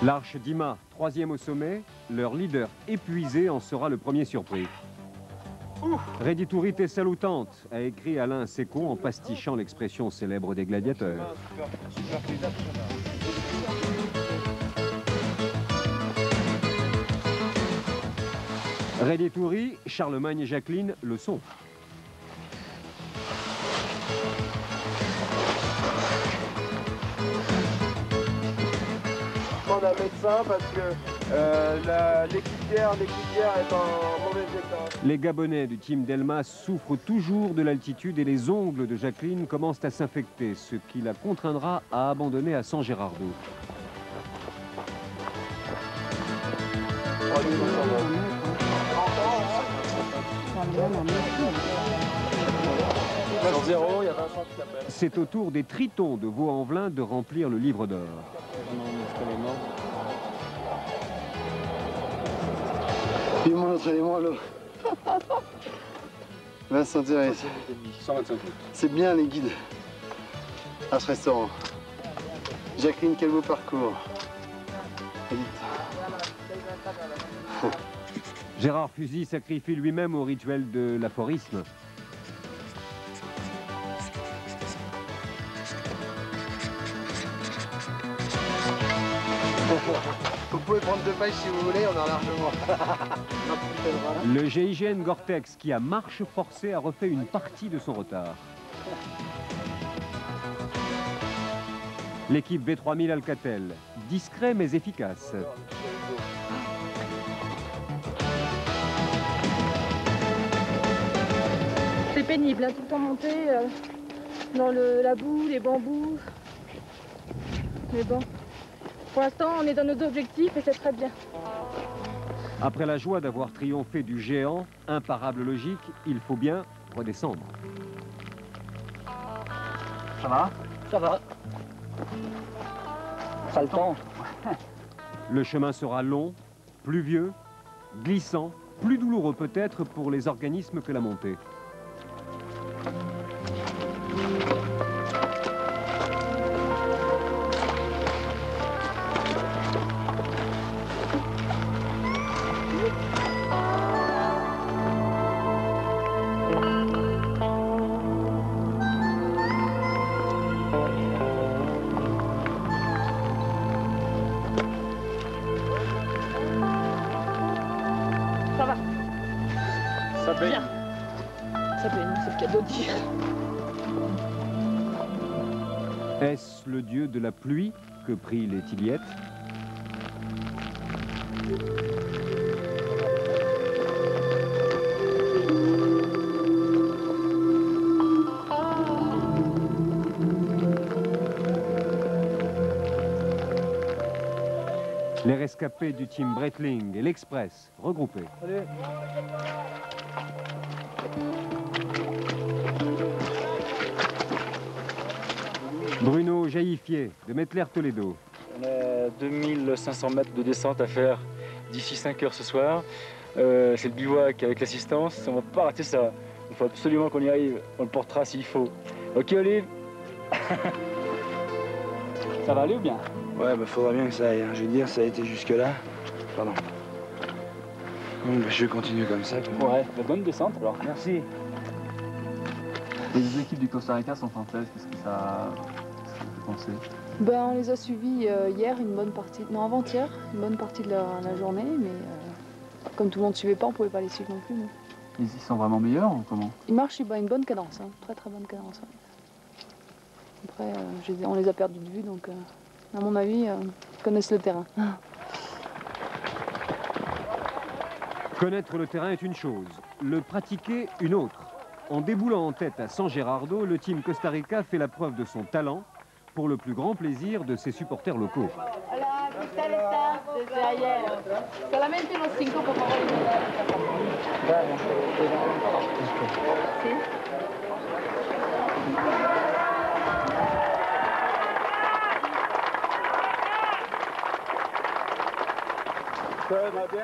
L'Arche d'Ima, troisième au sommet, leur leader épuisé en sera le premier surpris. Redditurite salutante, a écrit Alain Sécon en pastichant l'expression célèbre des gladiateurs. Reddituri, Charlemagne et Jacqueline le sont. On a un médecin parce que l'équipière est en mauvais état. Les Gabonais du team Delmas souffrent toujours de l'altitude et les ongles de Jacqueline commencent à s'infecter, ce qui la contraindra à abandonner à San Gerardo. C'est au tour des Tritons de Vaux-en-Velin de remplir le livre d'or. Puis mon entraînement, l'eau. Vincent Thérèse. C'est bien les guides à ce restaurant. Jacqueline, quel beau parcours. Edith. Gérard Fusy sacrifie lui-même au rituel de l'aphorisme. Vous pouvez prendre 2 pailles si vous voulez, on a largement. Le GIGN Gore-Tex, qui à marche forcée a refait une partie de son retard. L'équipe V3000 Alcatel, discret mais efficace. C'est pénible, hein, tout le temps monter dans la boue, les bambous. Mais bon, pour l'instant, on est dans nos objectifs et c'est très bien. Après la joie d'avoir triomphé du géant, imparable logique, il faut bien redescendre. Ça va? Ça va. Ça le temps. Le chemin sera long, pluvieux, glissant, plus douloureux peut-être pour les organismes que la montée. Ça va. Ça paye. Bien. Ça paye, c'est le cas de dire. Est-ce le dieu de la pluie que prient les Tiliettes? Les rescapés du team Breitling et l'Express regroupés. Salut. Bruno Jaillifier de Mettler Toledo. On a 2500 mètres de descente à faire d'ici 5 heures ce soir. C'est le bivouac avec l'assistance. On va pas rater ça. Il faut absolument qu'on y arrive. On le portera s'il faut. Ok Olive. Ça va aller ou bien? Ouais, bah faudra bien que ça aille. Hein. Je veux dire, ça a été jusque-là. Pardon. Bon, bah, je vais continuer comme ça. Quoi. Ouais, la bonne descente alors. Merci. Les équipes du Costa Rica sont françaises, qu'est-ce que ça fait penser? Ben, on les a suivis hier, une bonne partie, non avant-hier, une bonne partie de la journée, mais comme tout le monde ne suivait pas, on ne pouvait pas les suivre non plus. Non. Ils sont vraiment meilleurs ou comment? Ils marchent ben, une bonne cadence, hein, très très bonne cadence. Ouais. Après, on les a perdus de vue, donc à mon avis, ils connaissent le terrain. Connaître le terrain est une chose, le pratiquer une autre. En déboulant en tête à San Gerardo, le team Costa Rica fait la preuve de son talent pour le plus grand plaisir de ses supporters locaux. Hola, ¿qué tal está? Desde ayer. Solamente unos 5, por favor.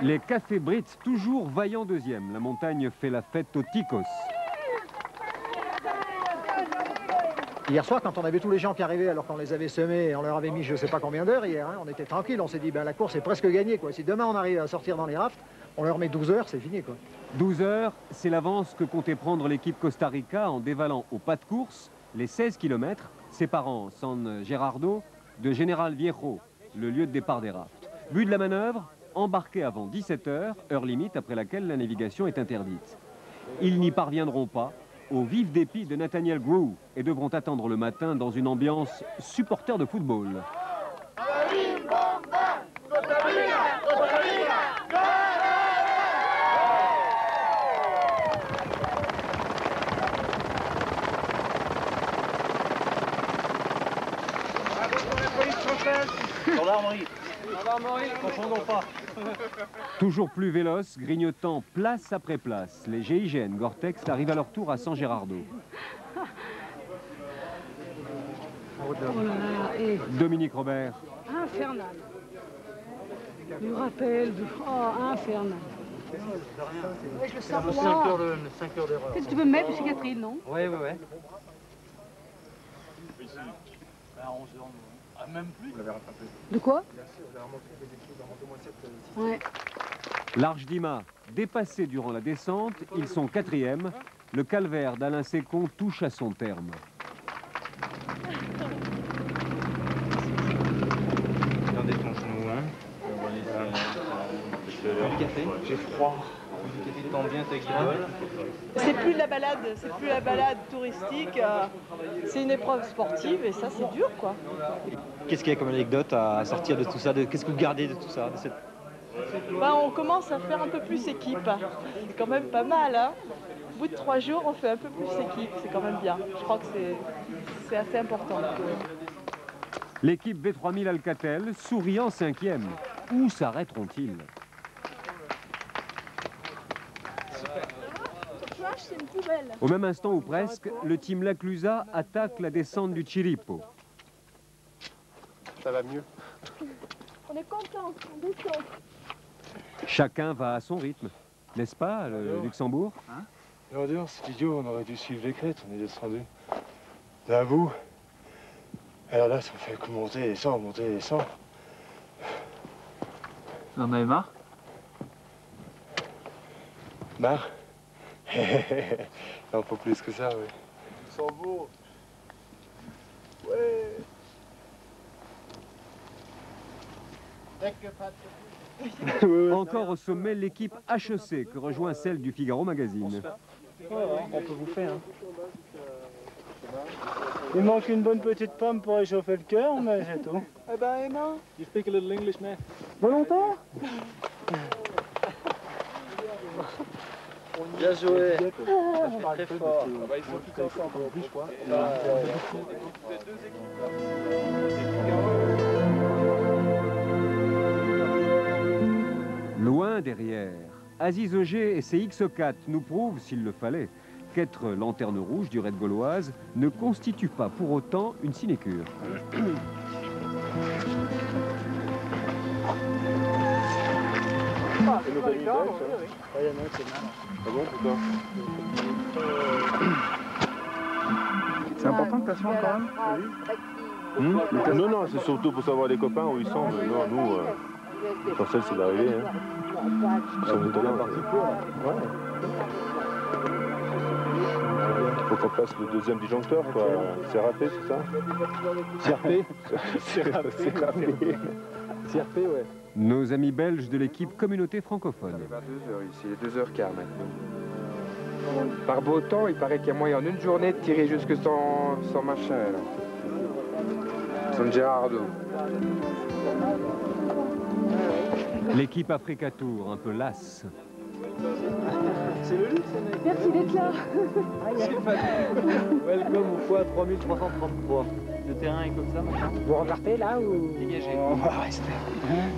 Les Cafés Brits, toujours vaillants deuxième. La montagne fait la fête aux Ticos. Hier soir, quand on avait tous les gens qui arrivaient alors qu'on les avait semés et on leur avait mis je ne sais pas combien d'heures hier, hein, on était tranquille, on s'est dit ben, la course est presque gagnée, quoi. Si demain on arrive à sortir dans les rafts, on leur met 12 heures, c'est fini, quoi. 12 heures, c'est l'avance que comptait prendre l'équipe Costa Rica en dévalant au pas de course les 16 km séparant San Gerardo de General Viejo, le lieu de départ des rafts. But de la manœuvre, embarquer avant 17 heures, heure limite après laquelle la navigation est interdite. Ils n'y parviendront pas, au vif dépit de Nathaniel Grew, et devront attendre le matin dans une ambiance supporter de football. Toujours plus véloce, grignotant place après place, les GIGN Gore-Tex arrivent à leur tour à San Gerardo. Oh là là, et Dominique Robert. infernal. Me rappelle, oh, infernal. Ouais, je le sens. 5 heures d'erreur. Qu'est-ce que tu veux me mettre, c'est Catherine, non? Oui. À 11 heures, même plus. De quoi? Ouais. L'Arche d'Ima, dépassé durant la descente, ils sont 4e. Le calvaire d'Alain Sécon touche à son terme. Regardez ton genou, hein. J'ai froid. Tu tends bien ta guidole. C'est plus la balade touristique, c'est une épreuve sportive et ça c'est dur quoi. Qu'est-ce qu'il y a comme anecdote à sortir de tout ça? Qu'est-ce que vous gardez de tout ça? Ben, on commence à faire un peu plus équipe, c'est quand même pas mal. Hein. Au bout de 3 jours on fait un peu plus équipe, c'est quand même bien. Je crois que c'est assez important. L'équipe V3000 Alcatel sourit en 5e. Où s'arrêteront-ils? Au même instant ou presque, le team Laclusa attaque la descente du Chiripo. Ça va mieux. On est content, on descend. Chacun va à son rythme, n'est-ce pas, le Luxembourg? C'est idiot, on aurait dû suivre les crêtes, on est descendu d'un bout. Alors là, ça fait que monter et descendre, monter et descendre. Vous en avez marre? Marre? Non, pas plus que ça, oui. Luxembourg. Ouais. Encore au sommet, l'équipe HEC que rejoint celle du Figaro Magazine. On peut bouffer, hein. Il manque une bonne petite pomme pour réchauffer le cœur, mais c'est tout. Eh ben Emma, You speak a little English, man. volontaire? Bien joué. Très fort. Loin derrière, Aziz Auger et ses X4 nous prouvent, s'il le fallait, qu'être lanterne rouge du raid gauloise ne constitue pas pour autant une sinécure. C'est important que tu sois quand même. Non, non, c'est surtout pour savoir les copains où ils sont. Non, nous, l'essentiel c'est d'arriver. Hein. Si on était là, il faut qu'on passe le deuxième disjoncteur, quoi. C'est râpé, c'est ça? C'est râpé. Ouais. Nos amis belges de l'équipe communauté francophone. Il est 22h ici, il est 2h15 maintenant. Par beau temps, il paraît qu'il y a moyen en une journée de tirer jusque sans machin. Là. San Gerardo. L'équipe Africa Tour, un peu lasse. Merci d'être là. Welcome au fois 3333. Le terrain est comme ça maintenant. Vous repartez là ou Dégagé. on va rester?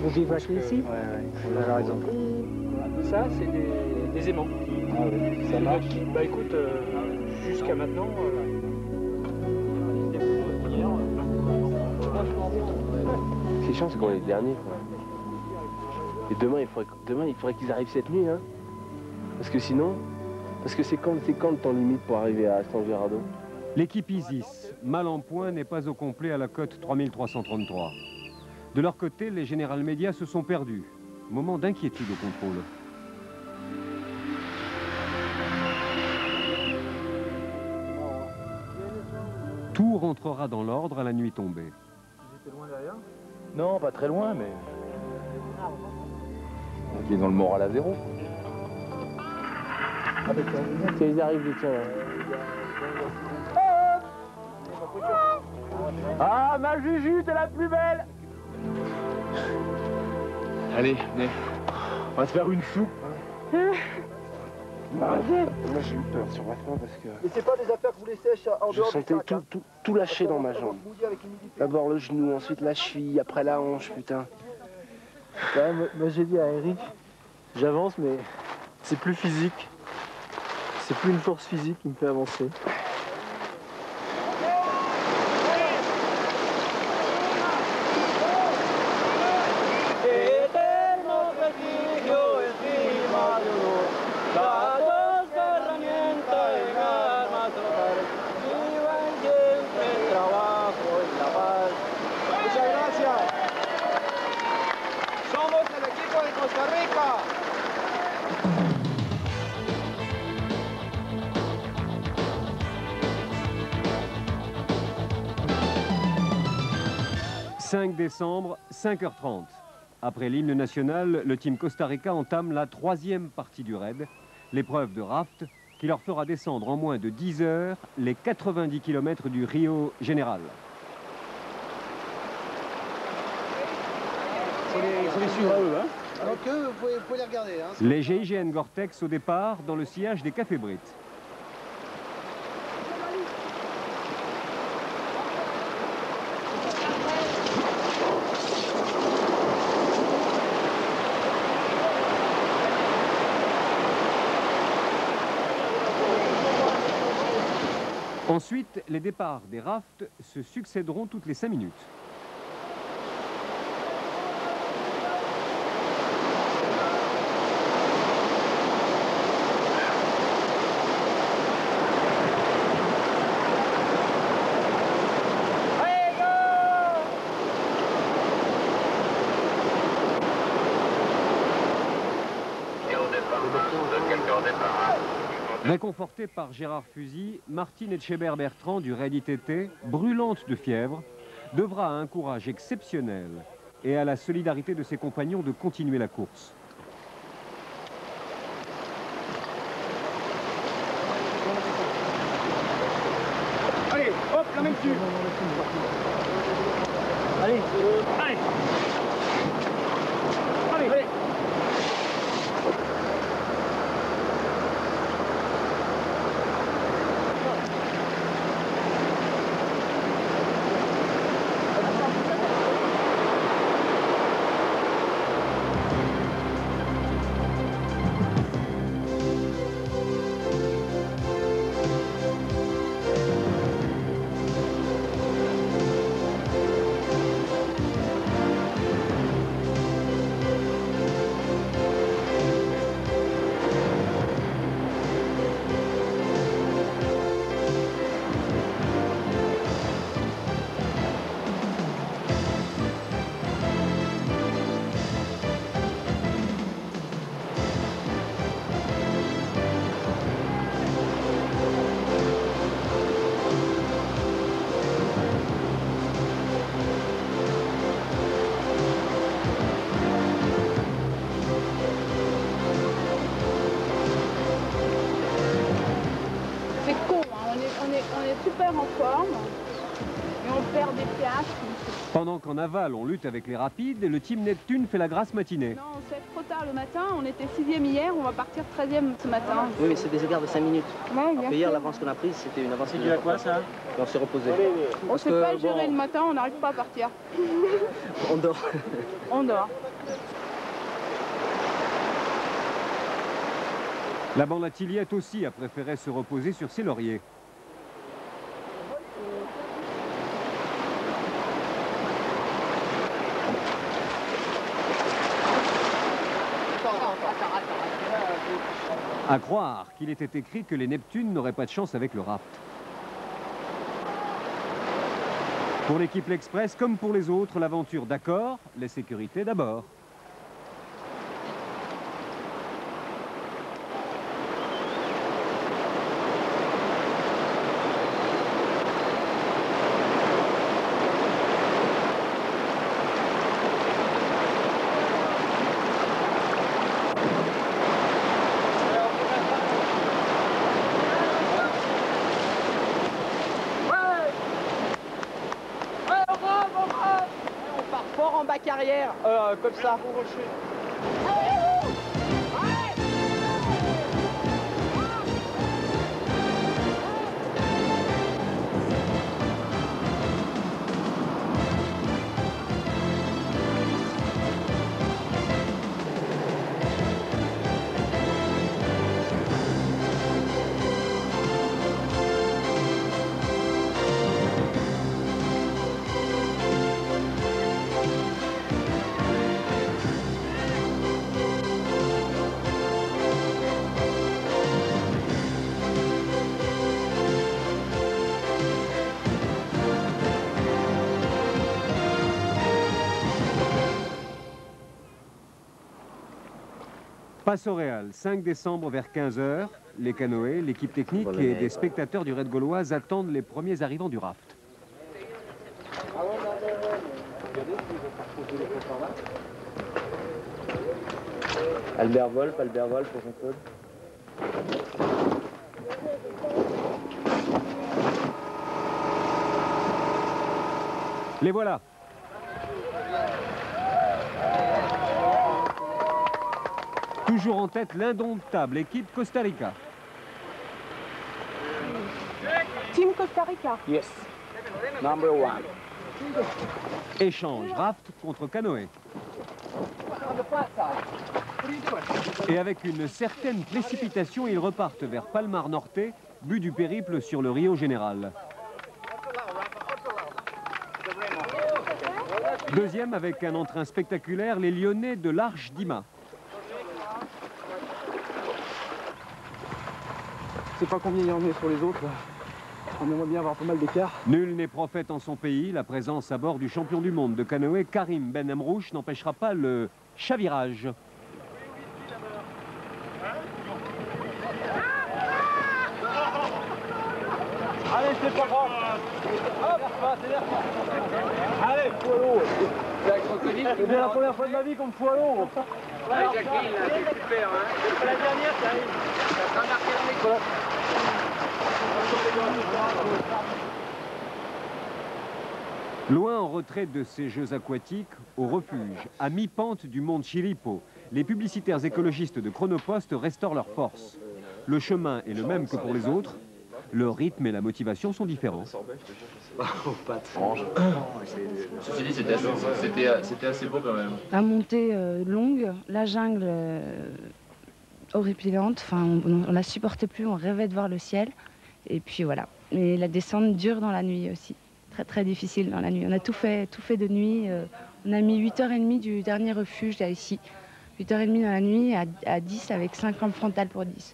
Vous bivouachez ici? Ouais, vous avez raison. Ça, c'est des aimants. Ah oui, ça marche. Bah écoute, jusqu'à maintenant, C'est chiant, c'est qu'on est les derniers. Quoi. Et demain, il faudrait qu'ils arrivent cette nuit. Hein. Parce que sinon, c'est quand le temps limite pour arriver à San Gerardo? L'équipe Isis, mal en point, n'est pas au complet à la cote 3333. De leur côté, les General Media se sont perdus. Moment d'inquiétude au contrôle. Tout rentrera dans l'ordre à la nuit tombée. Vous étiez loin derrière? Non, pas très loin, mais... On est dans le moral à zéro. Ah, tiens, ils arrivent, tiens. Ah, ma Juju, t'es la plus belle! Allez, venez. On va se faire une soupe. Moi j'ai eu peur sur ma fin parce que... Mais c'est pas des affaires que vous laissez en dehors. Je sentais tout lâcher dans ma jambe. D'abord le genou, ensuite la cheville, après la hanche, putain. Ouais, moi j'ai dit à Eric, j'avance mais c'est plus physique. C'est plus une force physique qui me fait avancer. « 5 décembre, 5h30. Après l'hymne national, le team Costa Rica entame la 3e partie du raid, l'épreuve de raft, qui leur fera descendre en moins de 10 heures les 90 km du Rio General. Faut les suivre à eux, hein. Alors que vous pouvez les regarder, hein. Les GIGN Gore-Tex au départ dans le sillage des Cafés Brites. Ensuite, les départs des rafts se succéderont toutes les 5 minutes. Réconfortée par Gérard Fusy, Martine Etcheber-Bertrand du Raid ITT, brûlante de fièvre, devra à un courage exceptionnel et à la solidarité de ses compagnons de continuer la course. Allez, hop, la main dessus. Allez, allez. Allez, allez. En forme et on perd des piastres. Pendant qu'en aval on lutte avec les rapides, le team Neptune fait la grasse matinée. Non, on s'est trop tard le matin, on était 6e hier, on va partir 13e ce matin. Oui, mais c'est des écarts de 5 minutes. Ouais, bien hier, sûr. l'avance qu'on a prise, c'était une avance. C'est dû à quoi ça? On s'est reposé. On ne sait pas gérer le matin, on n'arrive pas à partir. On dort. On dort. La bande Attiliette aussi a préféré se reposer sur ses lauriers. À croire qu'il était écrit que les Neptunes n'auraient pas de chance avec le raft. Pour l'équipe L'Express, comme pour les autres, l'aventure d'accord, les sécurités d'abord. Fort en bas carrière, comme ça. Passe au Réal, 5 décembre vers 15 h. Les canoës, l'équipe technique et des spectateurs du Raid Gaulois attendent les premiers arrivants du raft. Albert Wolf pour Jean-Claude. Les voilà. Toujours en tête l'indomptable équipe Costa Rica. Team Costa Rica. Yes. Number 1. Échange raft contre canoë. Et avec une certaine précipitation, ils repartent vers Palmar Norte, but du périple sur le Rio Général. Deuxième avec un entrain spectaculaire, les Lyonnais de l'Arche d'Ima. Je sais pas combien il y en a sur les autres. Là. On aimerait bien avoir pas mal d'écart. Nul n'est prophète en son pays. La présence à bord du champion du monde de canoë, Karim Ben Amrouche, n'empêchera pas le chavirage. Allez, c'est pas grave. Hop, allez, faut à l'eau. C'est bien la première fois de ma vie qu'on me fout à l'eau. Ouais, Jacqueline, là, c'est super, hein. C'est la dernière qui arrive. Ça sera marqué dans l'équipe. Loin en retrait de ces jeux aquatiques, au refuge, à mi-pente du mont Chilipo, les publicitaires écologistes de Chronopost restaurent leur force. Le chemin est le même que pour les autres, le rythme et la motivation sont différents. Ceci dit, c'était assez beau quand même. La montée longue, la jungle horripilante, enfin, on la supportait plus, on rêvait de voir le ciel. Et puis voilà. Et la descente dure dans la nuit aussi. Très très difficile dans la nuit. On a tout fait de nuit. On a mis 8h30 du dernier refuge là ici. 8h30 dans la nuit à 10 avec 5 rampes frontales pour 10.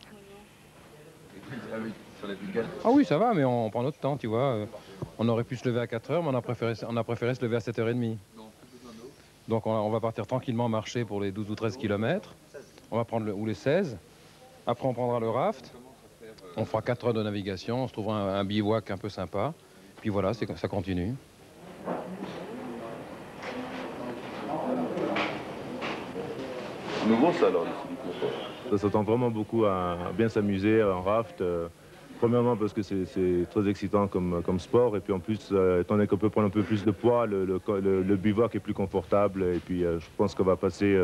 Ah oui, ça va, mais on prend notre temps, tu vois. On aurait pu se lever à 4h, mais on a préféré se lever à 7h30. Donc on va partir tranquillement marcher pour les 12 ou 13 km. On va prendre ou les 16. Après on prendra le raft. On fera 4 heures de navigation, on se trouvera un bivouac un peu sympa. Puis voilà, ça continue. Nouveau ça alors, ici, du coup. Ça s'attend vraiment beaucoup à bien s'amuser en raft. Premièrement parce que c'est très excitant comme sport. Et puis en plus, étant donné qu'on peut prendre un peu plus de poids, le bivouac est plus confortable. Et puis je pense qu'on va passer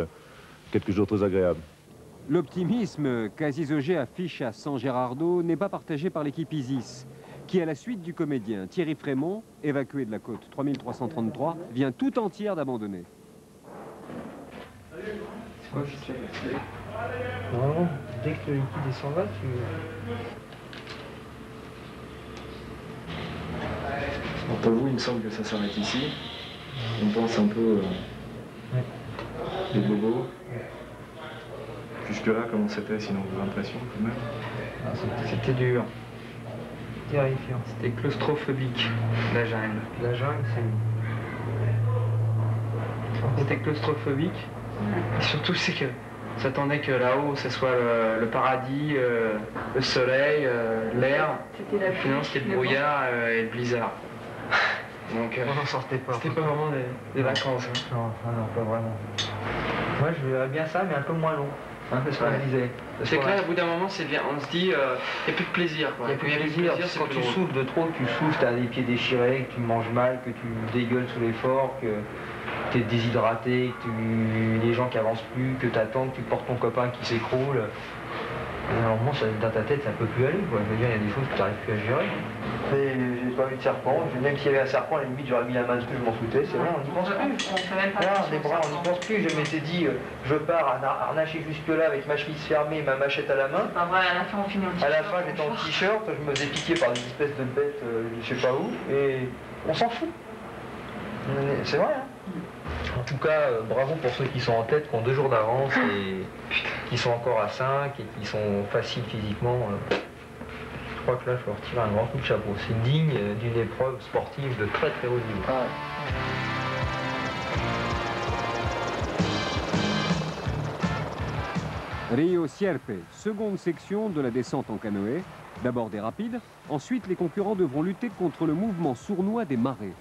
quelques jours très agréables. L'optimisme qu'Aziz Auger affiche à San Gerardo n'est pas partagé par l'équipe Isis, qui, à la suite du comédien Thierry Frémont, évacué de la côte 3333, vient tout entière d'abandonner. Normalement, dès que le liquide descend là, tu... Bon, pour vous, il me semble que ça s'arrête ici. On pense un peu les bobos. Jusque-là, comment c'était sinon, vos impressions quand même? C'était dur. terrifiant. C'était claustrophobique, la jungle. La jungle, c'est... C'était claustrophobique. Et surtout, c'est que j'attendais que là-haut, ce soit le paradis, le soleil, l'air. Finalement, c'était le brouillard et le blizzard. Donc, on n'en sortait pas. C'était pas vraiment des vacances. Hein. Non, pas vraiment. Moi, je verrais bien ça, mais un peu moins long. Hein, c'est ce qu'on disait. C'est que là, au bout d'un moment, c'est bien. On se dit, il n'y a plus de plaisir. Il n'y a plus de plaisir. Quand tu souffles de trop, tu souffles, tu as les pieds déchirés, que tu manges mal, que tu dégueules sous l'effort, que tu es déshydraté, que les gens qui avancent plus, que tu attends, que tu portes ton copain qui s'écroule. Normalement, dans ta tête, ça ne peut plus aller. Quoi. Je veux dire, il y a des choses que tu n'arrives plus à gérer. Et j'ai pas vu de serpent. Même s'il y avait un serpent, à la limite, j'aurais mis la main dessus, je m'en foutais. C'est vrai, on n'y pense plus. On fait même pas les bras, on n'y pense plus. Je m'étais dit, je pars harnacher jusque-là avec ma chemise fermée, ma machette à la main. C'est pas vrai, à la fin, on finit en t-shirt. À la fin, j'étais en t-shirt, je me faisais piquer par des espèces de bêtes, je sais pas où, et on s'en fout. C'est vrai, hein. En tout cas, bravo pour ceux qui sont en tête, qui ont 2 jours d'avance et qui sont encore à 5 et qui sont faciles physiquement. Je crois que là, je peux retirer un grand coup de chapeau. C'est digne d'une épreuve sportive de très très haut niveau. Rio Sierpe, seconde section de la descente en canoë. D'abord des rapides, ensuite les concurrents devront lutter contre le mouvement sournois des marées.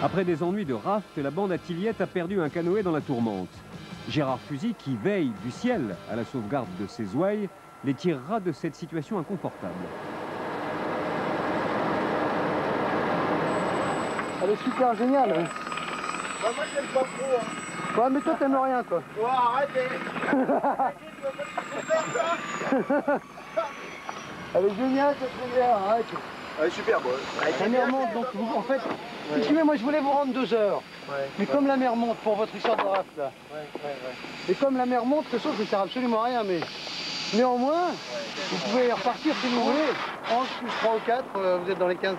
Après des ennuis de raft, la bande à Tillette a perdu un canoë dans la tourmente. Gérard Fusy, qui veille du ciel à la sauvegarde de ses ouailles, les tirera de cette situation inconfortable. Elle est super géniale. Hein. Bah, moi, j'aime pas trop. Hein. Ouais, mais toi, t'aimes rien, toi. Ouais, arrêtez. Elle est géniale, cette première, arrête. Elle est super bonne. La mer monte, donc vous, en fait, excusez-moi, moi je voulais vous rendre 2 heures. Mais comme la mer monte pour votre histoire de raft là. Et comme la mer monte, quelque chose ne sert absolument à rien, mais néanmoins, vous pouvez repartir si vous voulez. 11 plus 3 ou 4, vous êtes dans les 15-16.